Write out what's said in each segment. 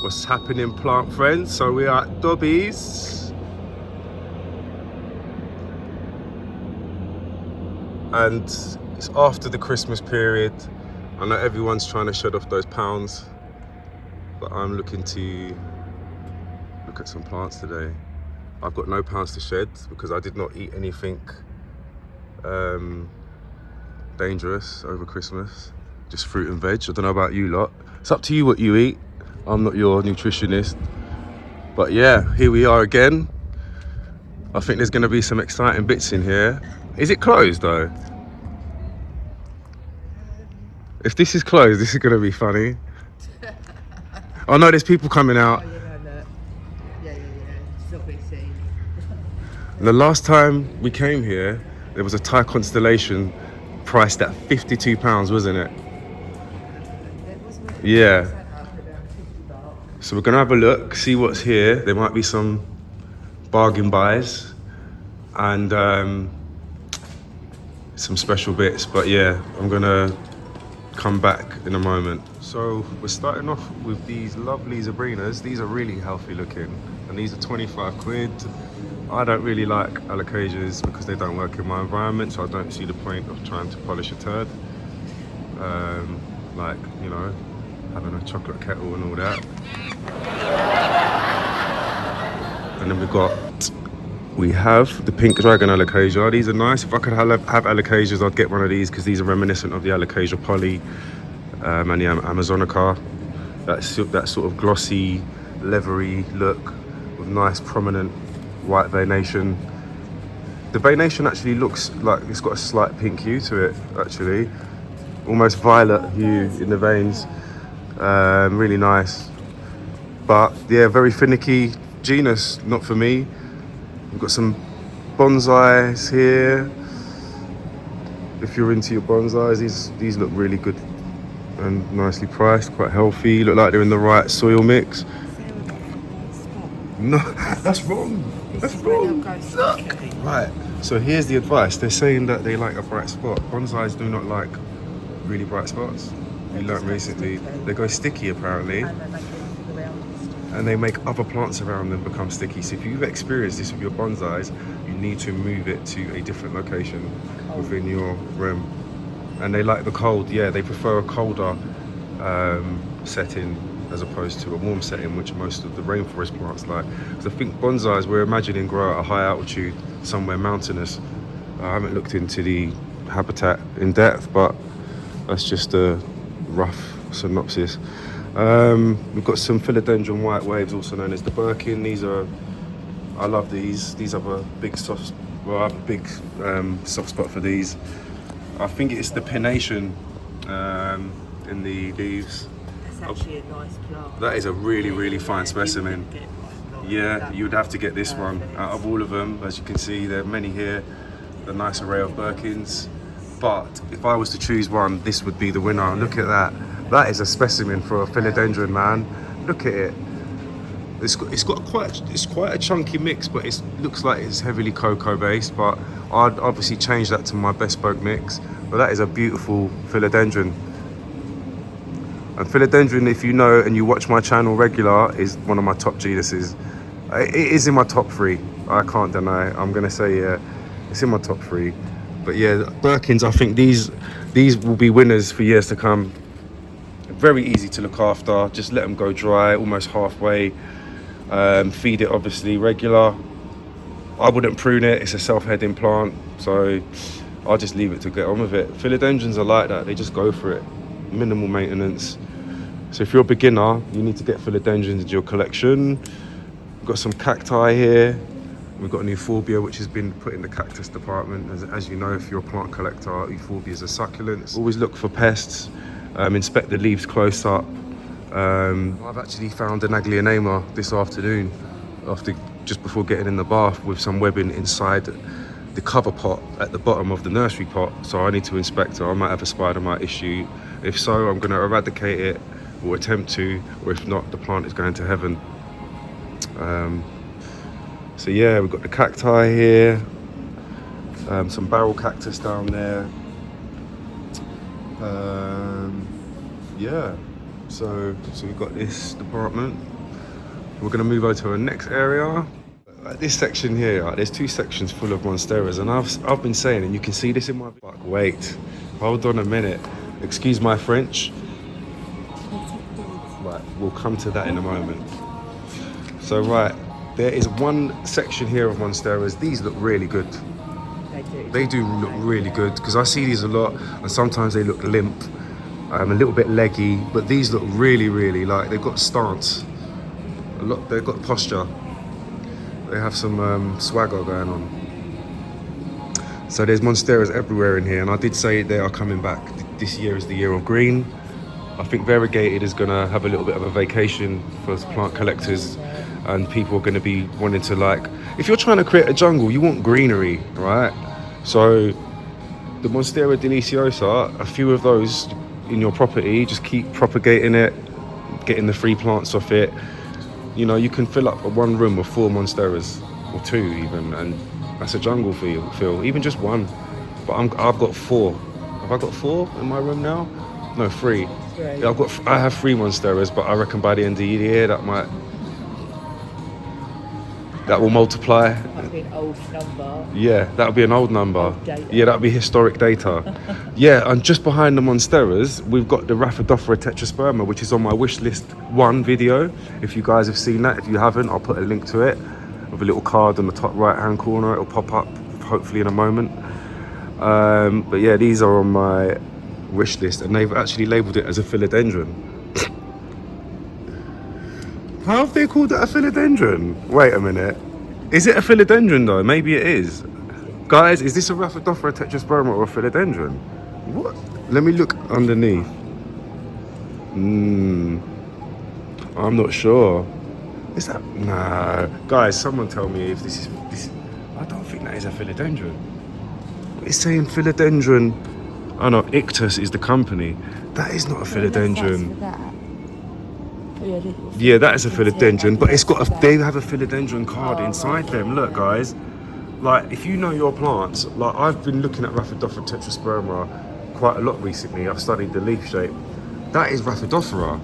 What's happening, plant friends? So we are at Dobby's and it's after the Christmas period. I know everyone's trying to shed off those pounds, but I'm looking to look at some plants today. I've got no pounds to shed because I did not eat anything dangerous over Christmas, just fruit and veg. I don't know about you lot. It's up to you what you eat. I'm not your nutritionist, but yeah, here we are again. I think there's going to be some exciting bits in here. Is it closed though? If this is closed, this is going to be funny. Oh no, there's people coming out. Oh, yeah. It's not big scene. The last time we came here, there was a Thai constellation priced at £52, wasn't it? Yeah. So we're gonna have a look, see what's here. There might be some bargain buys and some special bits, but yeah, I'm gonna come back in a moment. So we're starting off with these lovely Zabrinas. These are really healthy looking, and these are 25 quid. I don't really like Alocasias because they don't work in my environment, so I don't see the point of trying to polish a turd. Like, you know, having a chocolate kettle and all that. And then we have the pink dragon Alocasia. These are nice. If I could have Alocasias, I'd get one of these because these are reminiscent of the Alocasia poly and the Amazonica. That sort of glossy, leathery look with nice prominent white veination. The veination actually looks like it's got a slight pink hue to it, actually. Almost violet hue in the veins. Really nice. But yeah, very finicky genus, not for me. We've got some bonsais here. If you're into your bonsais, these look really good and nicely priced, quite healthy. Look like they're in the right soil mix. No, that's wrong. That's wrong. Right, so here's the advice. They're saying that they like a bright spot. Bonsais do not like really bright spots. We learnt recently. They go sticky apparently. And they make other plants around them become sticky. So if you've experienced this with your bonsais, you need to move it to a different location within your room. And they like the cold. Yeah, they prefer a colder setting as opposed to a warm setting, which most of the rainforest plants like. Because I think bonsais we're imagining grow at a high altitude, somewhere mountainous. I haven't looked into the habitat in depth, but that's just a rough synopsis. We've got some Philodendron white waves, also known as the Birkin. I love these. These have a big soft spot for these. I think it's the pinnation in the leaves. That's actually a nice plant. That is a really fine specimen. Yeah, you would have to get this one. Out of all of them, as you can see, there are many here. A nice array of Birkins. But if I was to choose one, this would be the winner. Look at that. That is a specimen for a Philodendron, man. Look at it. It's quite a chunky mix, but it looks like it's heavily cocoa based. But I'd obviously change that to my bespoke mix. But that is a beautiful Philodendron. And Philodendron, if you know and you watch my channel regular, is one of my top genuses. It is in my top 3. I can't deny. I'm gonna say yeah, it's in my top 3. But yeah, Birkins, I think these will be winners for years to come. Very easy to look after. Just let them go dry, almost halfway. Feed it obviously regular. I wouldn't prune it. It's a self-heading plant, so I'll just leave it to get on with it. Philodendrons are like that. They just go for it. Minimal maintenance. So if you're a beginner, you need to get philodendrons into your collection. We've got some cacti here. We've got an euphorbia which has been put in the cactus department. As you know, if you're a plant collector, euphorbias are succulents. Always look for pests. Inspect the leaves close up. I've actually found an Aglianema this afternoon, just before getting in the bath, with some webbing inside the cover pot at the bottom of the nursery pot. So I need to inspect it. I might have a spider mite issue. If so, I'm going to eradicate it, or attempt to, or if not, the plant is going to heaven. So yeah, we've got the cacti here, some barrel cactus down there. Yeah, So we've got this department. We're going to move over to our next area. This section here, there's 2 sections full of monsteras, and I've been saying, and you can see this in my book. Wait, hold on a minute. Excuse my French. Right, we'll come to that in a moment. So right, there is one section here of monsteras. These look really good. They do look really good because I see these a lot, and sometimes they look limp, a little bit leggy, but these look really, really like they've got stance. A lot, they've got posture. They have some swagger going on. So there's monsteras everywhere in here, and I did say they are coming back. This year is the year of green. I think variegated is going to have a little bit of a vacation for plant collectors, and people are going to be wanting to, like, if you're trying to create a jungle, you want greenery, right? So the Monstera deliciosa, a few of those in your property, just keep propagating it, getting the free plants off it. You know, you can fill up one room with 4 monsteras, or 2 even, and that's a jungle feel. Even just 1. But I've got 4. Have I got 4 in my room now? No, 3. Yeah, I have 3 monsteras, but I reckon by the end of the year that will multiply. That might be an old number. Yeah, that'll be an old number. Old data. Yeah, that'll be historic data. Yeah, and just behind the monsteras, we've got the Rhaphidophora tetrasperma, which is on my wish list 1 video. If you guys have seen that, if you haven't, I'll put a link to it with a little card on the top right hand corner. It'll pop up hopefully in a moment. But yeah, these are on my wish list, and they've actually labelled it as a philodendron. How have they called that a philodendron? Wait a minute. Is it a philodendron though? Maybe it is. Guys, is this a Rhaphidophora tetrasperma or a philodendron? What? Let me look underneath. I'm not sure. Is that? Nah. Guys, someone tell me if this is. I don't think that is a philodendron. It's saying philodendron. Oh no, Ictus is the company. That is not a philodendron. Yeah, that is a philodendron, but it's got they have a philodendron card inside them. Look, guys, like if you know your plants, like I've been looking at Rhaphidophora tetrasperma quite a lot recently. I've studied the leaf shape. That is Rhaphidophora.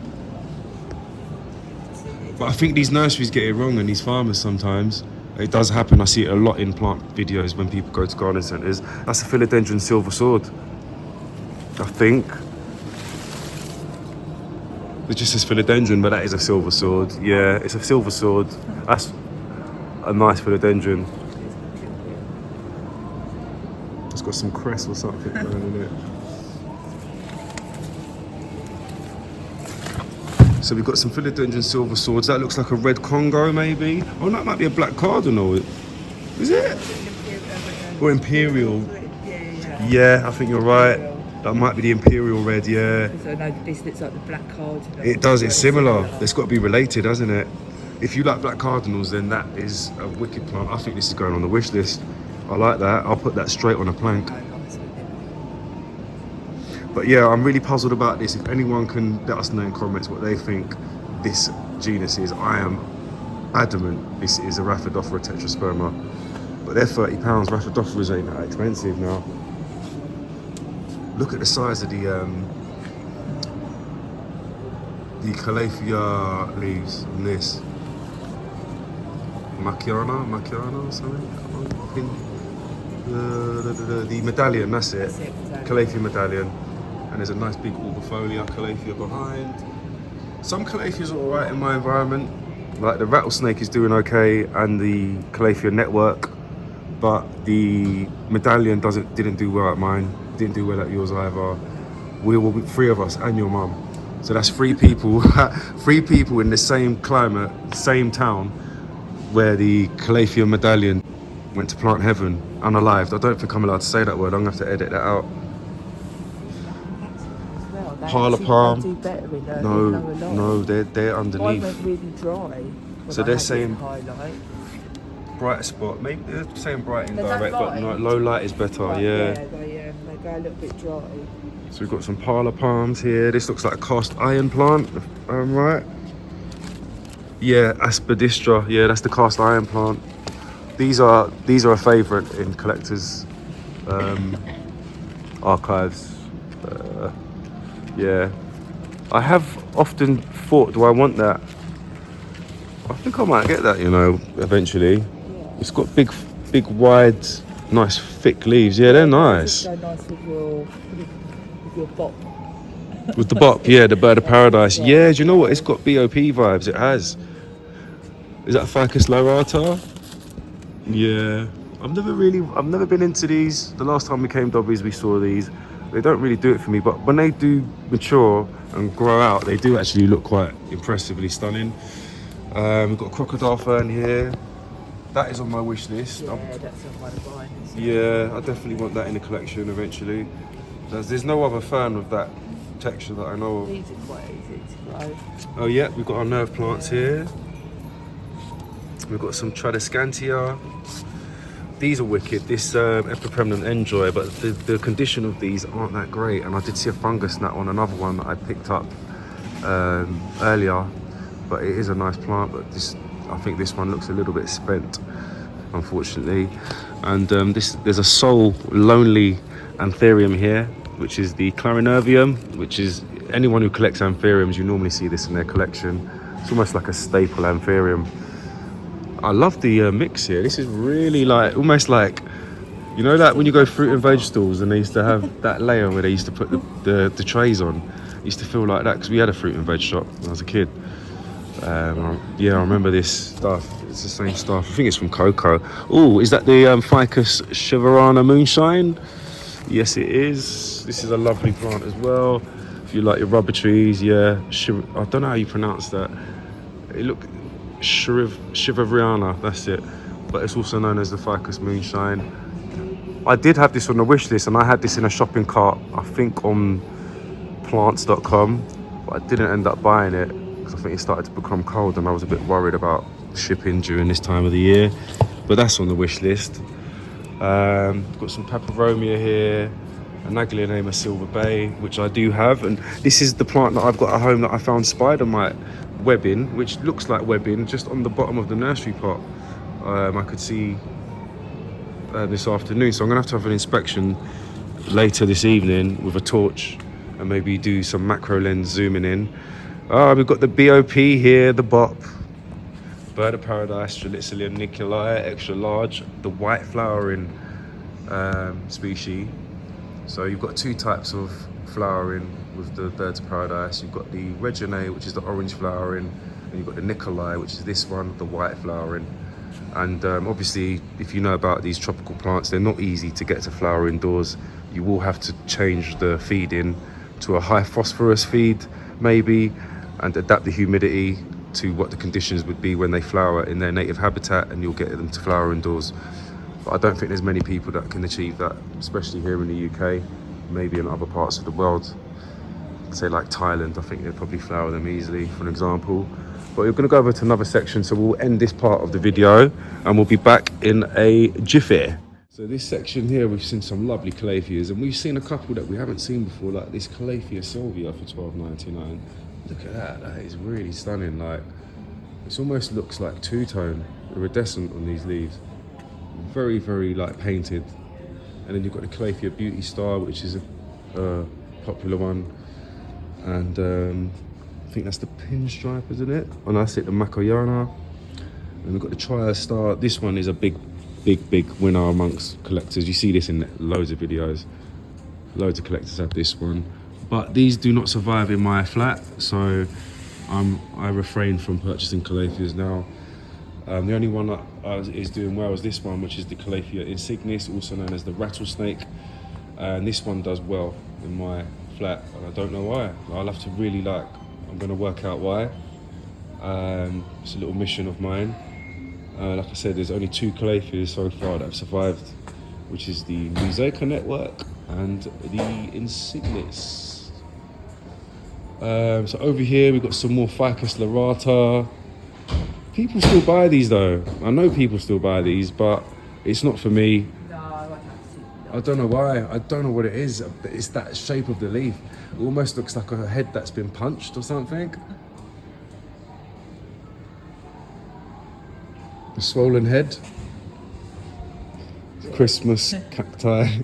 But I think these nurseries get it wrong, and these farmers sometimes. It does happen. I see it a lot in plant videos when people go to garden centres. That's a philodendron silver sword, I think. It just says philodendron, but that is a silver sword. Yeah, it's a silver sword. That's a nice philodendron. It's got some crest or something going in it. So we've got some philodendron silver swords. That looks like a red Congo, maybe. Oh, that might be a black cardinal. Is it? Or imperial? Yeah, I think you're right. That might be the imperial red, yeah. So no, this looks like the black cardinal. It does, it's similar. It's got to be related, hasn't it? If you like black cardinals, then that is a wicked plant. I think this is going on the wish list. I like that. I'll put that straight on a plank. But yeah, I'm really puzzled about this. If anyone can let us know in comments what they think this genus is, I am adamant this is a Rhaphidophora tetrasperma. But they're £30. Rhaphidophorus ain't that expensive now. Look at the size of the Calathea leaves on this. Macchiana or something? The medallion, that's it. Calathea medallion. And there's a nice big albifolia Calathea behind. Some Calatheas are alright in my environment. Like the rattlesnake is doing okay, and the Calathea network. But the medallion didn't do well at mine. Didn't do well at yours either. We were 3 of us and your mum. So that's 3 people, 3 people in the same climate, same town, where the Calathea medallion went to plant heaven, unalived. I don't think I'm allowed to say that word. I'm gonna have to edit that out. Pile of palm. Do better in there. No, they're underneath. Mine went really dry. So they're saying bright spot. Maybe they're saying bright indirect, but no, low light is better. But yeah. They go a little bit dry. So we've got some parlour palms here. This looks like a cast iron plant, if I'm right. Yeah, Aspidistra. Yeah, that's the cast iron plant. These are a favourite in collectors' archives. Yeah, I have often thought, do I want that? I think I might get that, you know, eventually. Yeah. It's got big, wide, nice, thick leaves. Yeah, they're nice. Go nice with your bop. With the bop, yeah, the bird of paradise. Yeah, do you know what? It's got BOP vibes. It has. Is that Ficus lyrata? Yeah. I've never been into these. The last time we came Dobbies, we saw these. They don't really do it for me, but when they do mature and grow out, they do actually look quite impressively stunning. We've got a crocodile fern here. That is on my wish list. Yeah, that's on my vine. Yeah, I definitely want that in the collection eventually. There's no other fern with that texture that I know of. These are quite easy to grow. Oh yeah, we've got our nerve plants here. We've got some Tradescantia. These are wicked. This Epipremnant Enjoy, but the condition of these aren't that great. And I did see a fungus gnat on another one that I picked up earlier. But it is a nice plant, but I think this one looks a little bit spent, unfortunately. And there's a sole lonely anthurium here, which is the Clarinervium, which is anyone who collects anthuriums, you normally see this in their collection. It's almost like a staple anthurium. I love the mix here. This is really like, almost like, you know that when you go fruit and veg stores and they used to have that layer where they used to put the trays on? It used to feel like that because we had a fruit and veg shop when I was a kid. Yeah, I remember this stuff. It's the same stuff. I think it's from Coco. Oh, is that the Ficus Shiverana Moonshine? Yes, it is. This is a lovely plant as well. If you like your rubber trees, yeah. I don't know how you pronounce that. It look Shiveriana, that's it. But it's also known as the Ficus Moonshine. I did have this on the wish list, and I had this in a shopping cart, I think on plants.com, but I didn't end up buying it because I think it started to become cold and I was a bit worried about shipping during this time of the year. But that's on the wish list. Got some Peperomia here, a Naglianema Silver Bay, which I do have, and this is the plant that I've got at home that I found spider mite webbing, which looks like webbing just on the bottom of the nursery pot. I could see this afternoon, so I'm gonna have to have an inspection later this evening with a torch and maybe do some macro lens zooming in. We've got the BOP here, the BOP, Bird of Paradise, Strelitzia Nicolai, extra large, the white flowering species. So you've got two types of flowering with the Birds of Paradise. You've got the Reginae, which is the orange flowering, and you've got the Nicolai, which is this one, the white flowering. And obviously, if you know about these tropical plants, they're not easy to get to flower indoors. You will have to change the feeding to a high phosphorus feed, maybe, and adapt the humidity to what the conditions would be when they flower in their native habitat, and you'll get them to flower indoors. But I don't think there's many people that can achieve that, especially here in the UK, maybe in other parts of the world. Say like Thailand, I think they'd probably flower them easily, for an example. But we're going to go over to another section, so we'll end this part of the video and we'll be back in a jiffy. So this section here, we've seen some lovely Calatheas, and we've seen a couple that we haven't seen before, like this Calathea Sylvia for $12.99. Look at that, that is really stunning. Like, it almost looks like two-tone, iridescent on these leaves. Very, very like painted. And then you've got the Calathea Beauty Star, which is a popular one. And I think that's the pinstripe, isn't it? And that's it, the Makoyana. And we've got the Triad Star. This one is a big winner amongst collectors. You see this in loads of videos. Loads of collectors have this one. But these do not survive in my flat, so I refrain from purchasing Calatheas now. The only one that is doing well is this one, which is the Calathea insignis, also known as the rattlesnake. And this one does well in my flat, and I don't know why. I'll have to really I'm going to work out why. It's a little mission of mine. Like I said, there's only two Calatheas so far that have survived, which is the Mosaica network and the insignis. So over here we've got some more Ficus lyrata. People still buy these though. I know people still buy these, but it's not for me. I don't know why. I don't know what it is. It's that shape of the leaf. It almost looks like a head that's been punched or something. The swollen head. Christmas cacti.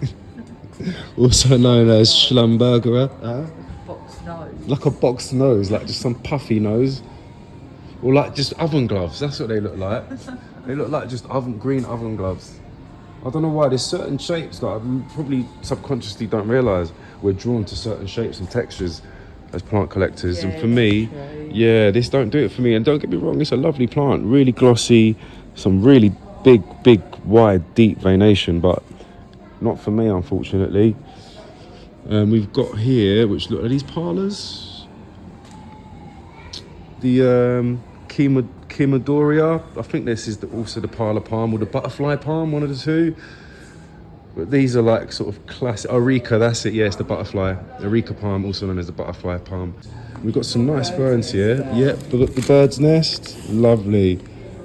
Also known as Schlumbergera. Box nose. like a boxed nose, like just some puffy nose. Or like just oven gloves, that's what they look like. They look like just green oven gloves. I don't know why, there's certain shapes that I probably subconsciously don't realise. We're drawn to certain shapes and textures as plant collectors. Yeah, And for me, true. yeah, this don't do it for me. And don't get me wrong, it's a lovely plant, really glossy, some really big, wide, deep veination, but not for me, unfortunately. We've got here, which look, are these parlours? The Chemodoria. I think this is also the parlour palm or the butterfly palm, one of the two. But these are like sort of classic. Areca, that's it. Yeah, it's the butterfly. Areca palm, also known as the butterfly palm. We've got some nice ferns here. Yep, we've got the bird's nest. Lovely.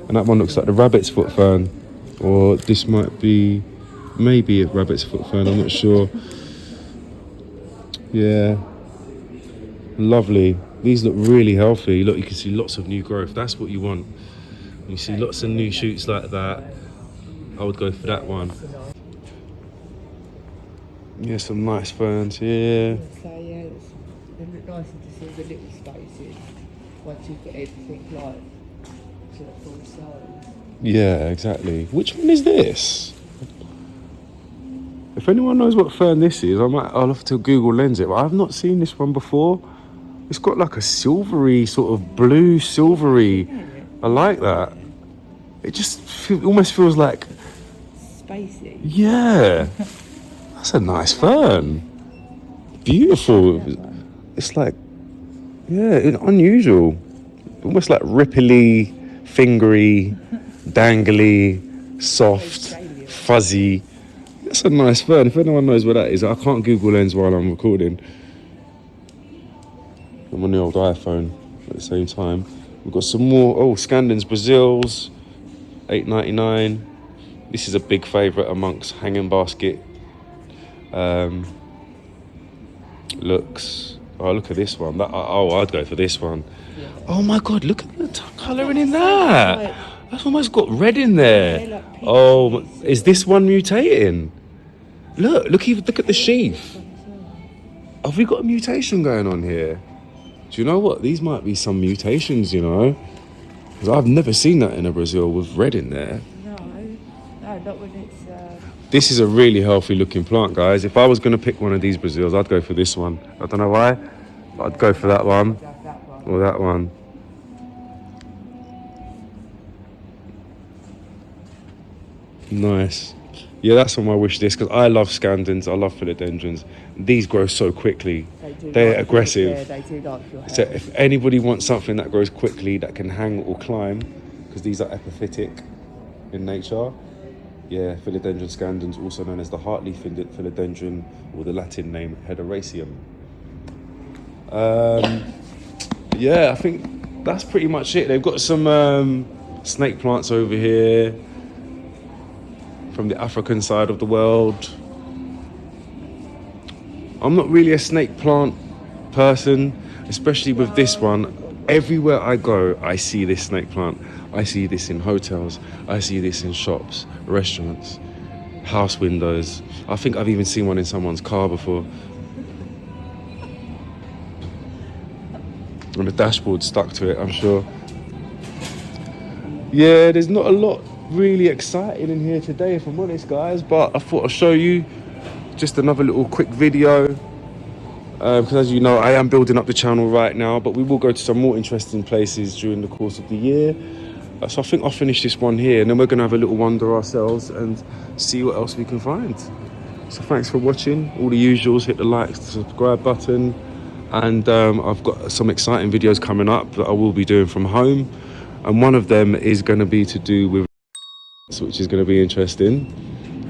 And that one looks like the rabbit's foot fern. Or this might be maybe a rabbit's foot fern, I'm not sure. Yeah. Lovely. These look really healthy. Look, you can see lots of new growth. That's what you want. You see lots of new shoots like that. I would go for that one. Yeah, some nice ferns here. So yeah, they look nice to see the little spaces once you get everything like to the full size. Yeah, exactly. Which one is this? If anyone knows what fern this is, I'll have to Google lens it, but I've not seen this one before. It's got like a silvery, sort of blue silvery. I like that. It just almost feels like Spacey. yeah. That's a nice fern. Beautiful. It's like, yeah, unusual. Almost like ripply, fingery, dangly, soft, fuzzy. That's a nice fern. If anyone knows what that is, I can't Google lens while I'm recording. I'm on the old iPhone at the same time. We've got some more, Scandens Brazils, $8.99. This is a big favourite amongst hanging basket looks. Oh, look at this one. I'd go for this one. Yeah. Oh my God, look at the colouring in that. That's almost got red in there. Oh, is this one mutating? Look at the sheath. Have we got a mutation going on here? Do you know what? These might be some mutations, you know? Because I've never seen that in a Brazil with red in there. No, not when it's... This is a really healthy looking plant, guys. If I was going to pick one of these Brazils, I'd go for this one. I don't know why, but I'd go for that one or that one. Nice. Yeah, that's on my wish list because I love Scandens, I love Philodendrons. These grow so quickly. They're aggressive. Yeah, they do like your hair. So if anybody wants something that grows quickly, that can hang or climb, because these are epiphytic in nature, yeah, Philodendron Scandens, also known as the heartleaf philodendron, or the Latin name Hederaceum. Yeah, I think that's pretty much it. They've got some snake plants over here from the African side of the world. I'm not really a snake plant person, especially with this one. Everywhere I go, I see this snake plant. I see this in hotels. I see this in shops, restaurants, house windows. I think I've even seen one in someone's car before. And the dashboard stuck to it, I'm sure. Yeah, there's not a lot really exciting in here today, if I'm honest, guys, but I thought I'd show you just another little quick video, because as you know, I am building up the channel right now, but we will go to some more interesting places during the course of the year. So I think I'll finish this one here, and then we're going to have a little wander ourselves and see what else we can find. So thanks for watching. All the usuals, hit the like, the subscribe button, and I've got some exciting videos coming up that I will be doing from home, and one of them is going to be to do with which is going to be interesting.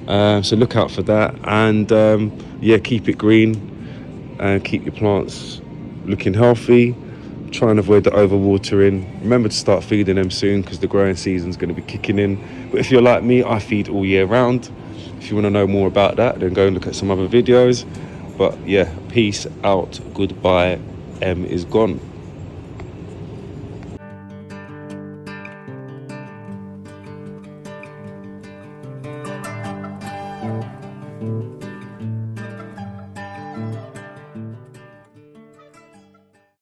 So look out for that, and yeah, keep it green and keep your plants looking healthy. Try and avoid the overwatering. Remember to start feeding them soon because the growing season's going to be kicking in. But if you're like me, I feed all year round. If you want to know more about that, then go and look at some other videos. But yeah, peace out, goodbye, M is gone.